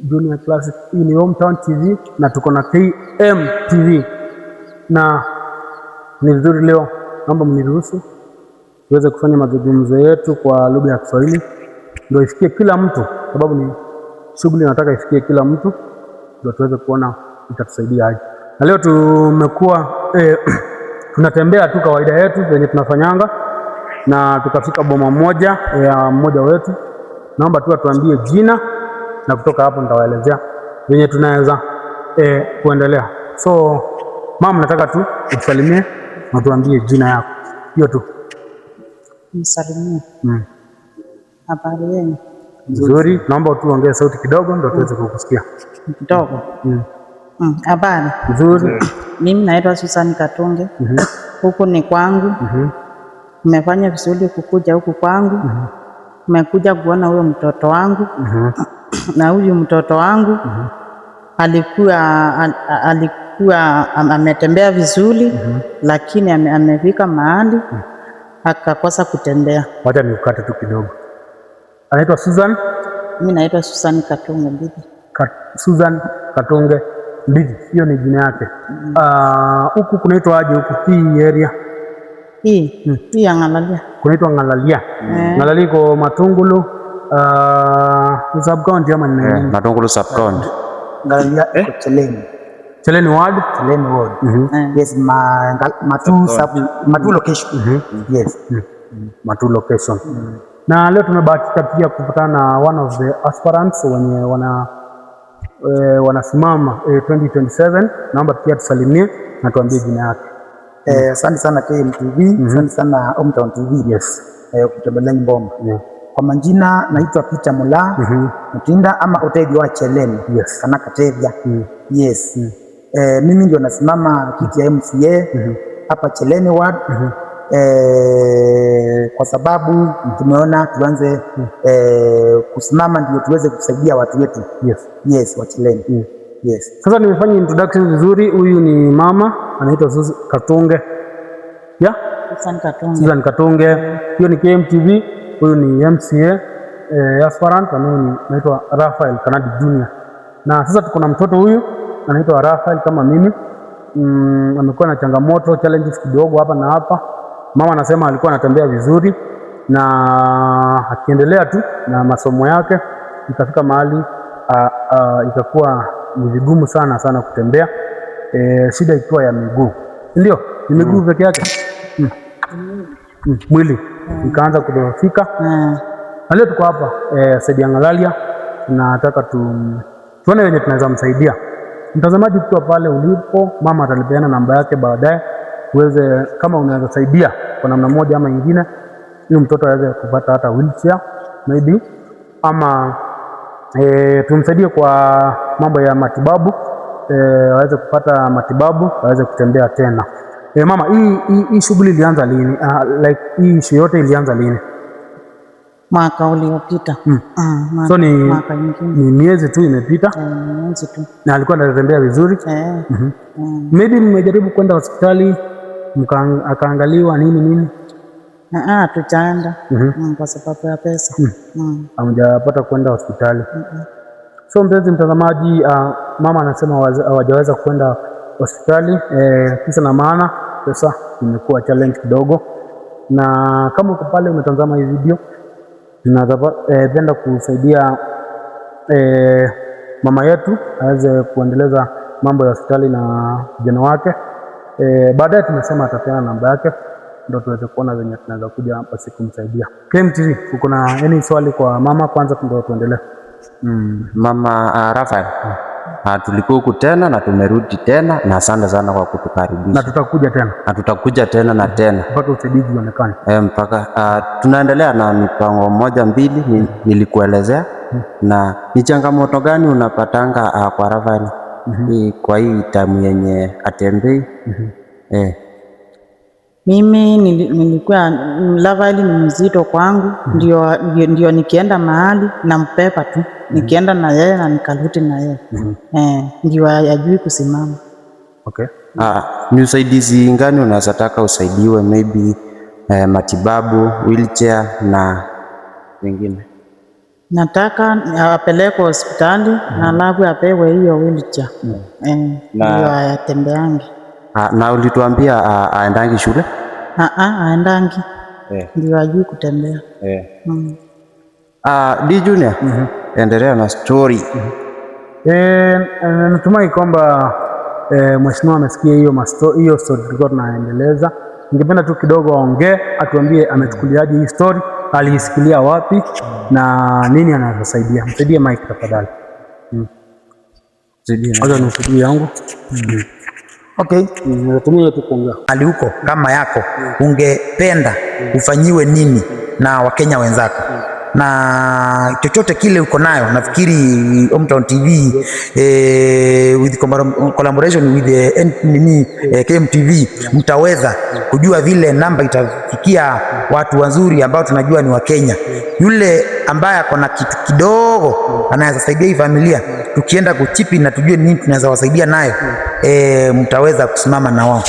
Junior Classic. Hii ni Hometown TV na tuko na KM TV, na ni vizuri leo naomba mniruhusu tuweze kufanya mazungumzo yetu kwa lugha ya Kiswahili ndio ifikie kila mtu, sababu ni shughuli nataka ifikie kila mtu ndio tuweze kuona itatusaidia aje. Na leo tumekuwa tunatembea tu kawaida yetu venye tunafanyanga, na tukafika boma moja ya mmoja wetu. Naomba tu atuambie jina na kutoka hapo nitawaelezea venye tunaweza kuendelea. So mama, nataka tu utusalimie na tuambie jina yako. Hiyo tu. Msalimie. Habari yenu? Nzuri. Naomba tuongee sauti kidogo ndio tuweze kukusikia. Kidogo. Habari. Nzuri. Mimi naitwa Susan Katunge. Huku ni kwangu. Nimefanya vizuri kukuja huku kwangu. Nimekuja kuona huyo mtoto wangu. Na huyu mtoto wangu alikuwa ametembea vizuri, lakini amefika mahali akakosa kutembea. Wacha nikukate tu kidogo. Anaitwa Susan? Mimi naitwa Susan Katunge Mbidi. Susan Katunge Mbidi, hiyo ni jina yake. Huku kunaitwa aje huku hii area? Hii Ngalalia. Kunaitwa Ngalalia. Ngalalia iko Matungulu sub county ama nini? Matungulu sub county. Ngalalia iko Cheleni. Cheleni ward? Cheleni ward. Yes, Matu location. Yes. Matu location. Na leo tumebahatika pia kupatana na one of the aspirants wenye wanasimama 2027. Naomba pia tusalimie na tuambie jina yake. Asante sana KM TV, asante sana Hometown TV. Yes. Kutembelea Bomba. Kwa majina naitwa Peter Mula Mtinda ama Otedi wa Cheleni. Yes. Kana Katevia. Yes. Mimi ndio nasimama kiti ya MCA hapa Cheleni ward. Kwa sababu tumeona tuanze kusimama ndio tuweze kusaidia watu wetu. Yes, wa Cheleni. Yes. Sasa nimefanya introduction vizuri. Huyu ni mama anaitwa Susan Katunge. Susan Katunge. Hiyo ni KMTV. Huyu ni MCA aspirant anaitwa Raphael Kanadi Junior. Na sasa tuko na mtoto huyu anaitwa Raphael kama mimi. Amekuwa na changamoto, challenges kidogo hapa na hapa. Mama anasema alikuwa anatembea vizuri na akiendelea tu na masomo yake ikafika mahali ikakuwa ni vigumu sana kutembea. Shida ikiwa ya miguu. Ndio, ni miguu peke yake. Mwili ikaanza kudhoofika. Na leo tuko hapa Saidi ya Ngalalia, tunataka tuone wenye tunaweza msaidia. Mtazamaji, ukiwa pale ulipo, mama atalipeana namba yake baadaye uweze, kama unaweza saidia kwa namna moja ama nyingine, huyu mtoto aweze kupata hata wheelchair maybe, ama tumsaidie kwa mambo ya matibabu, aweze kupata matibabu, aweze kutembea tena. Mama, hii shughuli ilianza lini? Hii issue yote ilianza lini? Mwaka uliopita. So ni miezi tu imepita? Miezi tu. Na alikuwa anatembea vizuri? Maybe mmejaribu kwenda hospitali akaangaliwa nini? Tujaenda kwa sababu ya pesa. Hamjapata kwenda hospitali? So mpenzi mtazamaji, mama anasema hawajaweza kwenda hospitali, kisa na maana pesa imekuwa challenge kidogo. Na kama uko pale umetazama hii video, tunapenda kusaidia mama yetu aweze kuendeleza mambo ya hospitali na kijana wake. Baadaye tumesema atapeana namba yake ndio tuweze kuona venye tunaweza kuja hapa siku kumsaidia. KMTV, uko na any swali kwa mama kwanza ndio tuendelee? Mama Raphael, tulikuwa huku tena na tumerudi tena, na asante sana kwa kutukaribisha. Na tutakuja tena. Na tutakuja tena na tena. Mpaka usaidizi uonekane. Mpaka tunaendelea na mipango moja mbili nilikuelezea. Na ni changamoto gani unapatanga kwa Raphael kwa hii tamu yenye atembei? Mimi nilikuwa Raphael ni mzito kwangu, ndio nikienda mahali na mpepa tu, nikienda na yeye na nikarudi na yeye. Ndio ajui kusimama. Okay. Ni usaidizi gani unaweza taka usaidiwe, maybe matibabu, wheelchair na wengine? Nataka apelekwe hospitali na alafu apewe hiyo wheelchair. Ndio atembeange. Na ulituambia aendangi shule? Aendangi. Ndio ajui kutembea. D Junior, endelea na story. Natumai kwamba mheshimiwa amesikia hiyo story tulikuwa tunaendeleza. Ningependa tu kidogo aongee, atuambie amechukuliaje hii story, aliisikilia wapi na nini anasaidia. Msaidie Mike tafadhali. Sasa ni story yangu. Okay. Natumia tu kuongea. Ali huko kama yako ungependa ufanyiwe nini na Wakenya wenzako? Na chochote kile uko nayo, nafikiri Hometown TV with collaboration with KMTV mtaweza kujua vile namba itafikia watu wazuri ambao tunajua ni Wakenya. Yule ambaye ako na kitu kidogo anaweza saidia hii familia, tukienda kuchipi na tujue nini tunaweza wasaidia nayo, mtaweza kusimama na wao.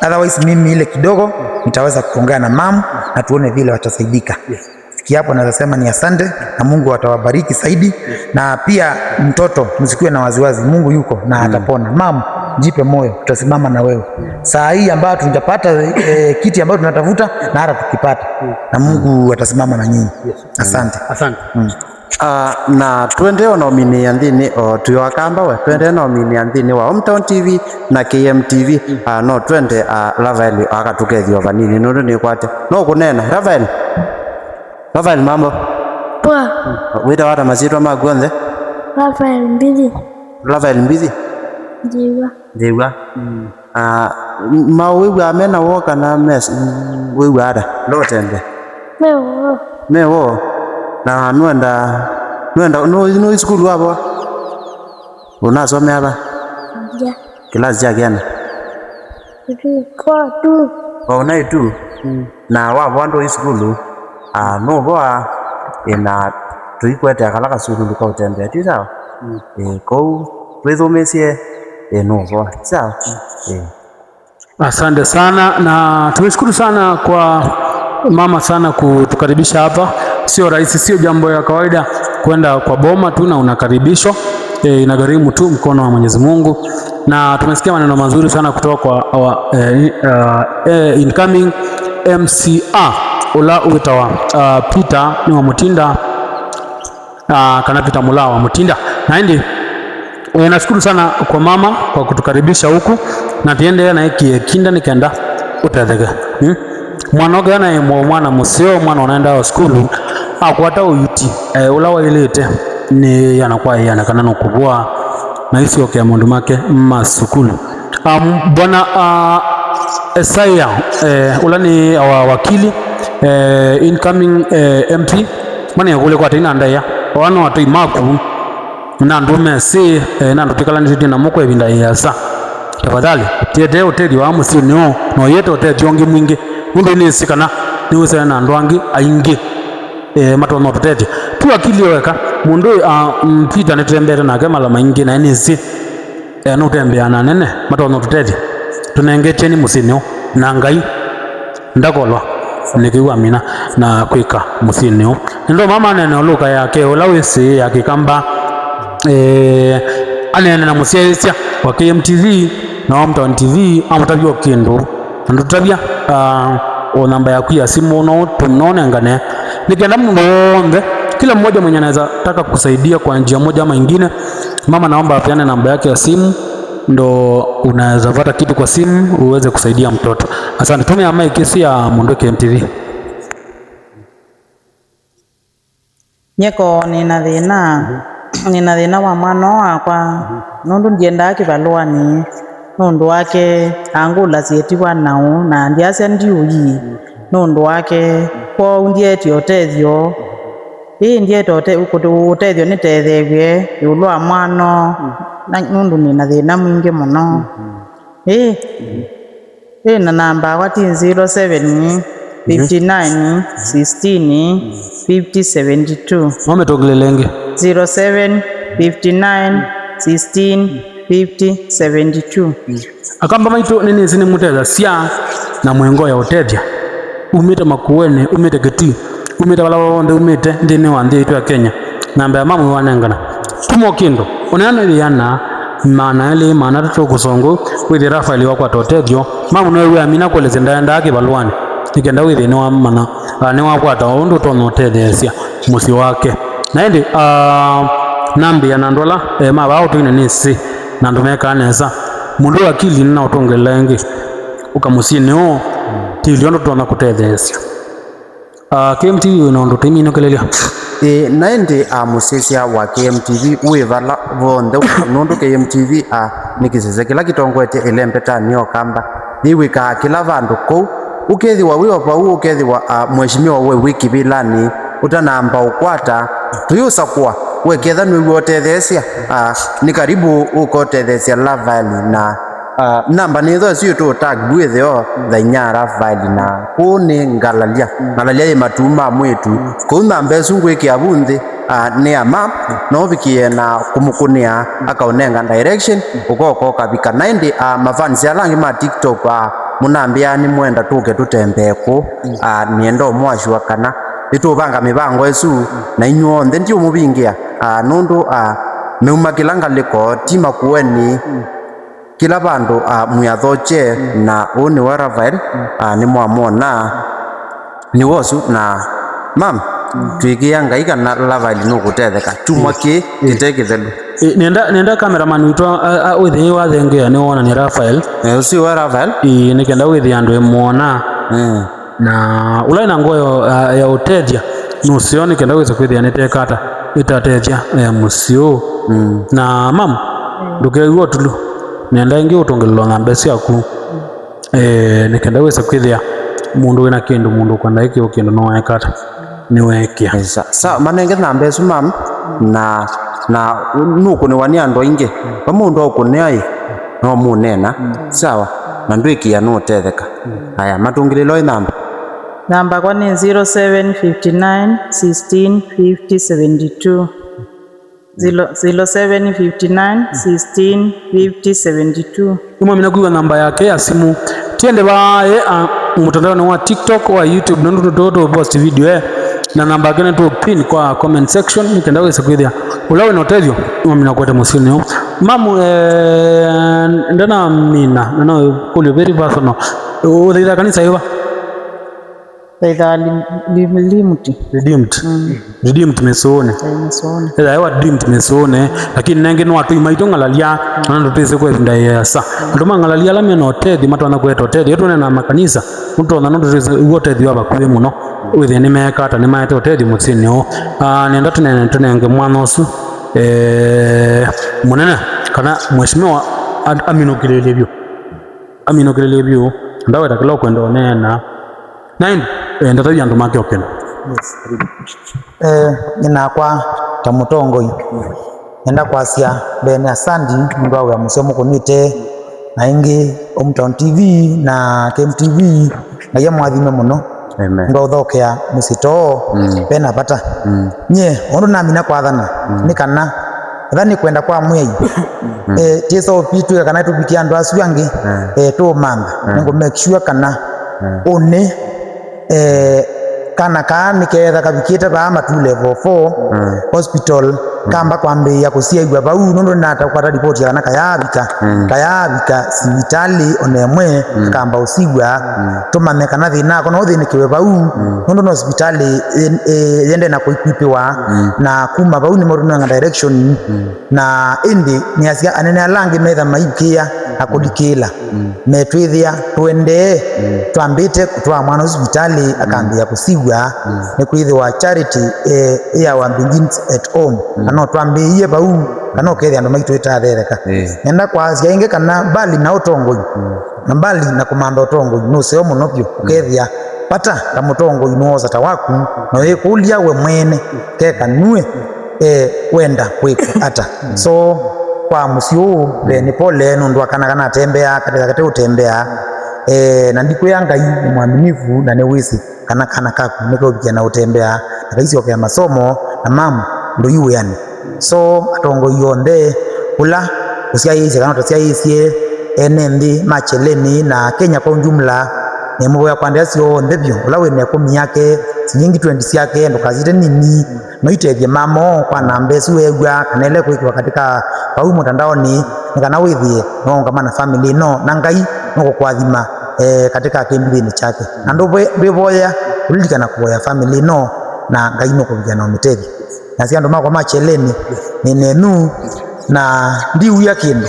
Otherwise mimi ile kidogo nitaweza kuongea na mamu na tuone vile watasaidika. Hapo naweza sema ni asante na Mungu atawabariki zaidi. Na pia mtoto msikuwe na waziwazi, Mungu yuko na atapona. Mama, jipe moyo, tutasimama na wewe. Saa hii ambayo tunapata kiti ambayo tunatafuta na hata tukipata, na Mungu atasimama na nyinyi. Asante. Asante. Na twende nomini andini tuyokamba we twende nomini andini wa Hometown TV na KMTV. No twende Rafael akatukethio vanini nundu ni kwate no kunena Rafael, mambo poa. Wita wata masitwa maguonthe? Rafael Mbithi. Rafael Mbithi? Njigua. Mawigua mena woka na mes wigua ada lotembe mewo na nuenda no school wapo unasome hapa kilasi cha kiana unai tu na wapo ando school no boa ina tuikwete akalaka sukulu kwa utembea ti sawa ko twithumicie no boa sawa. Asante sana na tumeshukuru sana kwa mama sana kutukaribisha hapa. Sio rahisi, sio jambo ya kawaida kwenda kwa boma tu na unakaribishwa. Inagharimu tu mkono wa Mwenyezi Mungu, na tumesikia maneno mazuri sana kutoka kwa incoming MCA ula witawa Peter ni wa Mutinda kana Peter Mula wa Mutinda na ndi nashukuru sana kwa mama kwa kutukaribisha huku, na tiende na kinda nikenda utethega mwana gana mwana museo mwana unaenda school akwata uyuti ula wailete ni yanakuwa yanakana no kubwa na hisi okay mundu make masukulu bwana Esaya ula ni wakili incoming MP mwana yakule kwa tina ndaya wana watu imaku na ndume si na ndutikala niti na moko ebinda yasa tafadhali tiete hoteli wa musio no yeto hoteli yongi mwingi mundu ni sikana ni usana na ndwangi aingi matwa no tete tu akili weka mundu mpita netembera na kama la maingi na nisi no tembea na nene matwa no tete tunengete ni musinio na ngai ndakolwa nikiwa mina na kwika musinio ndo mama nene luka yake olawisi yakikamba anene na musiesia wa KMTV na Hometown TV amutabyo kindu ndutabya namba yaku ya simu no tumnonengane nikenda mnonde kila mmoja mwenye anaweza taka kusaidia kwa njia moja ama nyingine. Mama naomba apeane namba yake ya simu, ndo unaweza pata kitu kwa simu uweze kusaidia mtoto. Asante. Tumia mic kesi ya Mundu KMTV. Nyeko nina thina wa mwana wakwa nundu ndienda kibaluani nundu wake angula sietiwa nao na ndiasia ndiuyi nundu wake kwa undieti otethio ndieti otethio nitethewie yulwa mwana nundu nina thina mwingi muno na namba wati 07 59 16 50 72 mame toglelenge 07 59 16 50 72 akamba maito nini zini muteza sia na mwengo ya otethia umite makuene umite geti umite wala wonde umite ndini wa ndi ya Kenya namba ya mamu wanengana tumo kindo uneana yana maana ile maana tuto kusongo withi Rafael wakwa totethio mamu no we amina koleze ndaenda yake balwani ikenda withi ni wa mana ne wakwa ta undu to notethesia musi wake na ende nambi ya nandola ma ba auto ine nisi nandumeka neza mundu akili na utongelenge ukamusini o tiliondo tona kutethesia KMTV unondo timino kelelia naende musesia wa KMTV wivala vonde nundu KMTV nikisese kila kitongwete ilembeta niyo kamba niwika kila vandu kou ukethiwa wiwa pau ukethiwa mheshimiwa we wiki bilani utanamba ukwata tuyusakwa weketha nwiwe utethesia ni karibu ukotethesia Lavali na namba nitho cio tu tag bwithio thainya Lavali na kuni ngalalia ye matuma mwitu kuna mbesu ngwiki abunthi ni ama no vikie na kumukunia akaonenga direction ukoko kabika 90 mafans yalangi ma TikTok munambia ni mwenda tuke tutembeku niendo mwashwa kana itubanga mibango esu na inyuonthe ndio mubingia nundu meuma kilanga liko tima kuweni kila bandu muyathoche na uni wa Rafael ni mwamona ni wosu na mam twigia ngai kana Lavali no gutetheka tumwaki gitekithelu nenda cameraman witwa withi wa thengea ni wona ni Rafael usi wa Rafael ni kenda withi andu emwona na ulai na ngoyo ya utethia nusioni kenda withi kwithia nitekata itatethia musio na mam ndukeigua tulu nenda ingi utongelwa ngambe ciaku nikenda withi kwithia mundu wina kindu mundu kwenda iki ukindu no ekata ni wekia sa manenge nambe su mam na nuku ni wani ando inge pamundu okuneai no munena sawa na ndwikia no tetheka haya matungililo namba kwa ni 0759 16 50 72 0759 16 50 72 Uma mina kuiwa namba yake ya simu tiende bae mtandao wa TikTok wa YouTube ndio toto post video na namba yake tu pin kwa comment section nitenda wese kwithia ulawe no telio uma mina kwete musini mamu ndana mina na kuli very personal uthira kanisa hiyo redeemed mesone ila yawa redeemed mesone lakini nenge no watu imaito ngalalia ndo tese kwenda yesa ndo mangalalia la meno tethi matwana kweto tethi yetu na makanisa ndo na ndo tese wotethi wa bakwe muno withi ni mekata ni maete tethi mutsini o nenda tunenge mwana osu munene kana mheshimiwa aminokilele bio ndawe takilo kwenda onena nine ndataja ndo make okeno ninakwa tamutongoi nenda kwasia bene asandi mundu awe amusemo kunite na ingi Hometown TV na KMTV na ye mwathime muno ndo uthokea musito bena pata nye ondu na mina kwathana nikana thani kwenda kwa mwei tieso pitu kana tubikia ndo aswangi to manga ngo make sure kana one kana niketha kabikite ba matu level 4 hospital kamba kwambe ya kusia igwa bau nondo nata kwata report ya kayabika sibitali onemwe kamba usigwa tumane kana thina kono thini kiwe bau nondo no hospitali yende na kuipiwa na kuma bau ni moruna direction na indi ni asia anene alangi metha maikia akudikila metwithia twende twambite kutwa mwana hospitali akambia kusigwa ni kwithwa charity ya wa begins at home ano twambiie bau kana ukethia ndo maitu itathereka nenda kwasia inge kana bali na utongoi na bali na kumamba utongoi no seo muno pyo ukethia pata ta mutongoi no zata waku no ikulia we mwene keka nue wenda kwiku ata so kwa musio ni pole ndo kana atembea kate utembea na ndiko yanga ni mwaminifu na ne wisi kana kaku niko na utembea akaisi okea masomo na mamu ndo yuwe yani so atongo yonde ula usiaise kana tasiaise enembi macheleni na Kenya kwa ujumla ni mbo ya kwandea sio ndebyo ula wene kumi yake sinyingi 20 siake ndo kazite nini no itethie mamo kwa nambe siwegwa kanele kuikiwa katika kwa mtandao ni kana withie no kama na family no na Ngai no kwathima katika kembini chake na ndo bevoya ulika na kuoya family no na Ngai no kuvia na umitethi na sia ndo mako macheleni ni nenu na ndiu ya kindu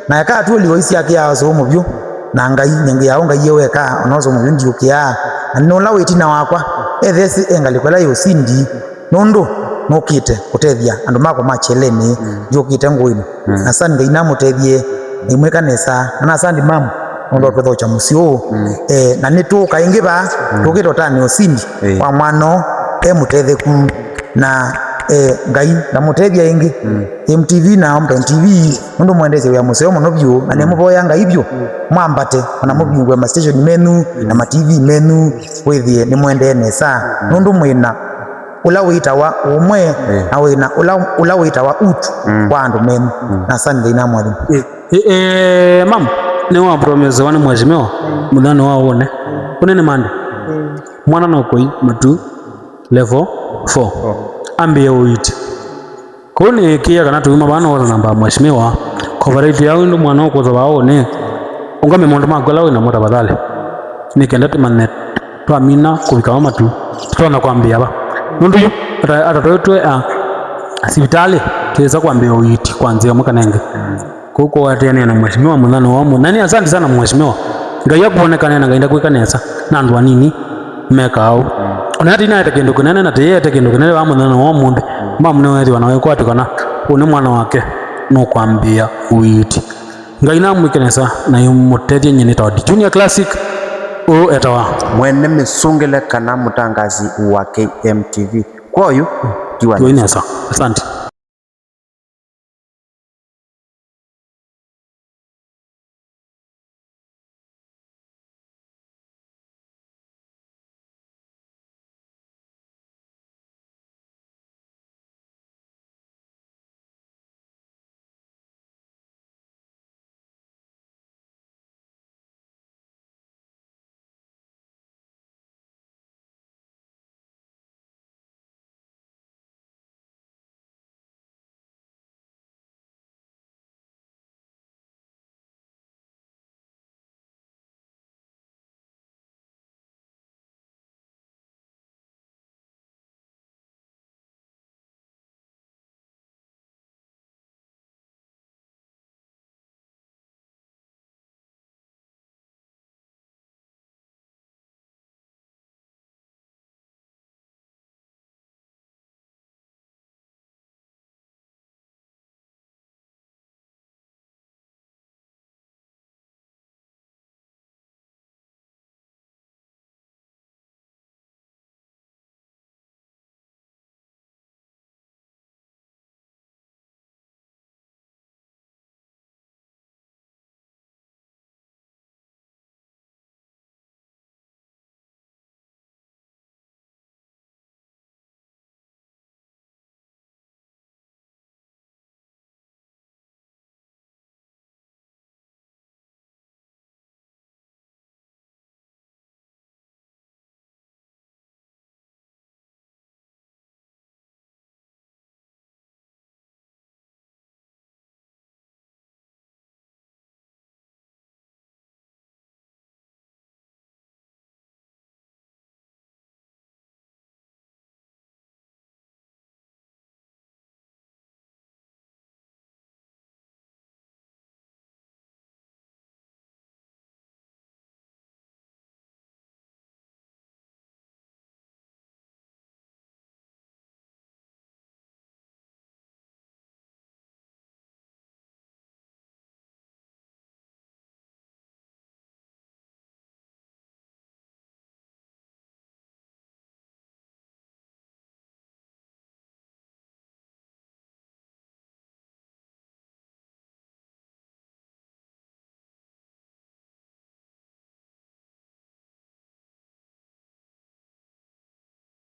na yaka tu liwaisi yake ya somo byo na Ngai nyenge yao Ngai yeweka onozo mu ndi ukia no la weti na wakwa ethesi engalikola yosindi nondo nokite kutethia andu mako macheleni yokite ngwini na sande ina mutethie imwe kanesa na sande mamu ndo twethocha musio na nitu kaingiba tukito tani osindi kwa mwano mutetheku na Ngai na mutethia ingi MTV na Hometown TV ndo mwendeze ya museo muno byo na nemuboya Ngai byo mwambate na mubingwe ma station menu na ma TV menu withie ni mwende nesa ndo mwina ula wita wa umwe na wina ula wita wa utu kwa andu menu na Sunday na mwalimu mam ni wa promise wani mheshimiwa mudhano wao one kunene mande mwana na ukoi matu level 4 ambie uiti kone kia kana tuima bana wala namba mheshimiwa coverage yao ndo mwana wako za wao ne ungame mondo magala wina mota badale nikenda tumanne twamina kubika matu tutaona kwambia ba mundu atatotwe sibitali tuweza kuambia uiti kwanza mkanenge kuko watene na mheshimiwa mudhano wamo nani asante sana mheshimiwa Ngai yakuonekana na ngaenda kuikanesa na ndwa nini mekao onati na atakendo kunene na teye atakendo kunene wa mudhano wamo mbe mamne wethi wanawe kwatukana une mwana wake no kwambia uiti Ngai na mwikanesa na yumutethie nyene tawadi junior classic o etawa mwene misungile kana mutangazi wa KMTV kwa hiyo kiwa asante